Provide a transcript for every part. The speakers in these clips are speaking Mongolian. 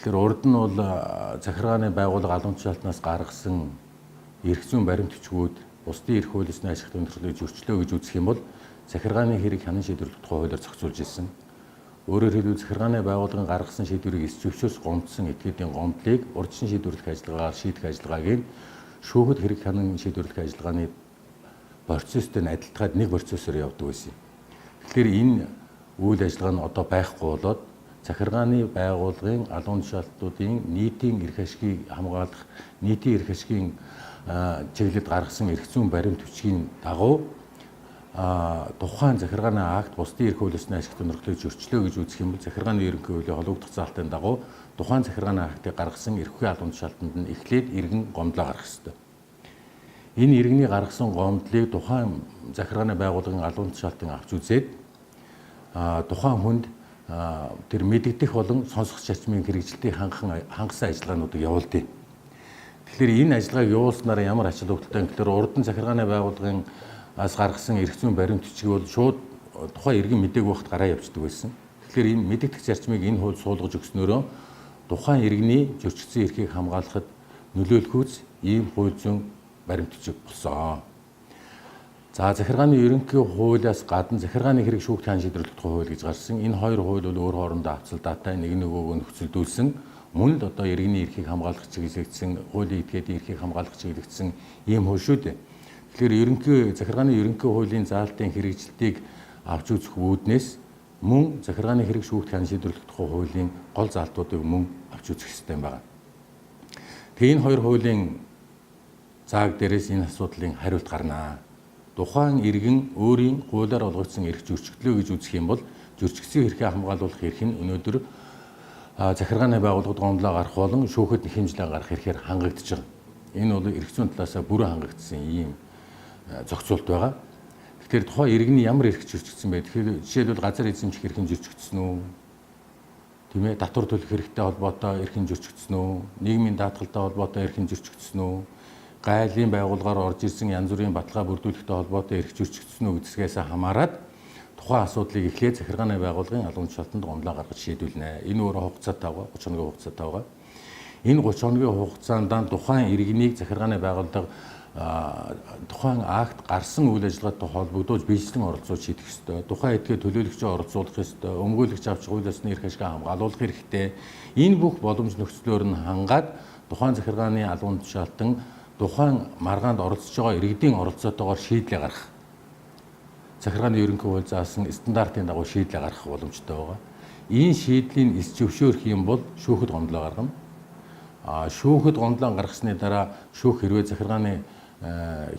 Тэгэхээр урд нь бол захиргааны байгууллага албан тушаалтнаас гаргасан эрх зүйн баримт бичгүүд бусдын эрх хуулиусны ашигт өндөрлөлийг зөрчлөө гэж үзэх юм бол захиргааны хэрэг хянан шийдвэрлэх тухай хуулиар зохицуулж ирсэн. Өөрөөр хэлбэл захиргааны байгууллагын гаргасан шийдвэрийг эс зөвшөөрс гомдсон этгээдийн гомдлыг урьдчилан шийдвэрлэх ажиллагаагаар шийдэх ажиллагааг нь шүүхэд хэрэг хянан шийдвэрлэх ажиллагааны процесстэй адилтгаад нэг процессор явдаг байсан. Тэгэхээр энэ үйл ажиллагаа нь одоо байхгүй болоод захиргааны байгууллагын албан тушаалтнуудын нийтийн эрх ашгийг хамгаалах, нийтийн эрх ашигын чиглэлд гаргасан эрх зүйн баримт бичгийн дагуу тухайн захиргааны акт бусдын эрх хуулиусны ашигт өнөрлөлийг зөрчлөө гэж үзэх юм бол захиргааны ерөнхий хуулийн холбогдох заалтын дагуу тухайн захиргааны актыг гаргасан эрхгүй албан тушаалтанд нь эхлээд иргэн гомдлоо гаргах ёстой. Энэ иргэний гаргасан гомдлыг тухайн захиргааны байгууллагын албан тушаалтан авч үзээд тухайн хүнд тэр мэдэгдэх болон сонсох зарчмын хэрэгжилтийг хангасан ажиллагаануудыг явуулдаг. Тэгэхээр энэ ажиллагааг явуулснараа ямар ач холбогдолтой юм гэхээр урд нь захиргааны байгууллагын гаргасан эрх зүйн баримт бичиг бол шууд тухайн иргэн мдэггүй байхад гараа явуулдаг байсан. Тэгэхээр энэ мэдэгдэх зарчмыг энэ хууль суулгаж өгснөөрөө тухайн иргэний зөрчигдсөн эрхийг хамгаалахад нөлөөлөхүүц ийм хууль зүйн баримт бичиг болсон. За захиргааны ерөнхий хуулиас гадна захиргааны хэрэг шүүхт хян шийдвэрлэх тухай хууль гэж гарсан. Энэ хоёр хууль бол өөр хоорондоо авцалдаатай нэг нөгөөгөө нөхцөлдүүлсэн. Мөн л одоо иргэний эрхийг хамгаалах чиглэгдсэн, хуулийн этгээдийн эрхийг хамгаалах чиглэгдсэн ийм хууль шүү дээ. Тэгэхээр захиргааны ерөнхий хуулийн заалтын хэрэгжилтийг авч үзэх үүднээс мөн захиргааны хэрэг шүүхт хян шийдвэрлэх тухай хуулийн гол заалтуудыг мөн авч үзэх хэрэгтэй юм байна. Тэгээ энэ хоёр хуулийн зааг дээрээс энэ асуудлын хариулт гарнаа. Тухайн иргэн өөрийн хуулиар олгогдсон эрх зөрчигдлөө гэж үзэх юм бол зөрчигдсөн эрхээ хамгаалуулах эрх нь өнөөдөр захиргааны байгууллагад гомдлоо гарах болон шүүхэд хэмжлээ гарах эрхээр хангагдж байгаа. Энэ бол эрх зүйн талаасаа бүрэн хангагдсан ийм зохицуулт байгаа. Тэгэхээр тухайн иргэний ямар эрх зөрчигдсөн бэ? Тэгэхээр жишээлбэл газар эзэмших эрх нь зөрчигдсөн үү? Тийм ээ, татвар төлөх хэрэгтэй холбоотой эрх нь зөрчигдсөн үү? Нийгмийн даатгалтай холбоотой эрх нь зөрчигдсөн үү? Гайлын байгууллагаар орж ирсэн янз бүрийн баталгаа бүрдүүлэхтэй холбоотой эрх зөрчигдсөн үү гэдгээс хамаарат тухайн асуудлыг эхлээд захиргааны байгууллагын албан тушаалтанд гомдлоо гаргаж шийдвэрлэнэ. Энэ өөрөө хугацаатай байгаа, 30 хоногийн хугацаатай байгаа. Энэ 30 хоногийн хугацаанд тухайн иргэнийг захиргааны байгууллага тухайн акт гарсан үйл ажиллагаатай холбогдуулж биечлэн оролцуулж шийдэх ёстой. Тухайн этгээ төлөөлөгчөө оролцуулах ёстой. Өмгөөлөгч авч хууль ёсны эрх ашиг хамгаалуулах хэрэгтэй. Энэ бүх боломж нөхцлөөр нь хангаад тухайн захиргааны албан тушаалтан тухайн маргаанд оролцож байгаа иргэдийн оролцоотойгоор шийдлээ гаргах. Захиргааны ерөнхий хууль заасан стандартын дагуу шийдлээ гаргах боломжтой байгаа. Энэ шийдлийн эс зөвшөөрөх юм бол шүүхэд гомдлоо гаргана. Шүүхэд гомдлоо гаргасны дараа шүүх хэрвээ захиргааны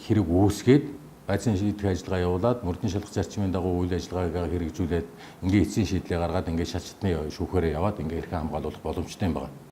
хэрэг үүсгээд байцаан шийдэх ажиллагаа явуулаад мөрдөн шалгах зарчмын дагуу үйл ажиллагаагаа хэрэгжүүлээд ингээ эцсийн шийдлээ гаргаад ингээ шалчтны шүүхээр яваад ингээ эрхээ хамгаалуулах боломжтой юм байна.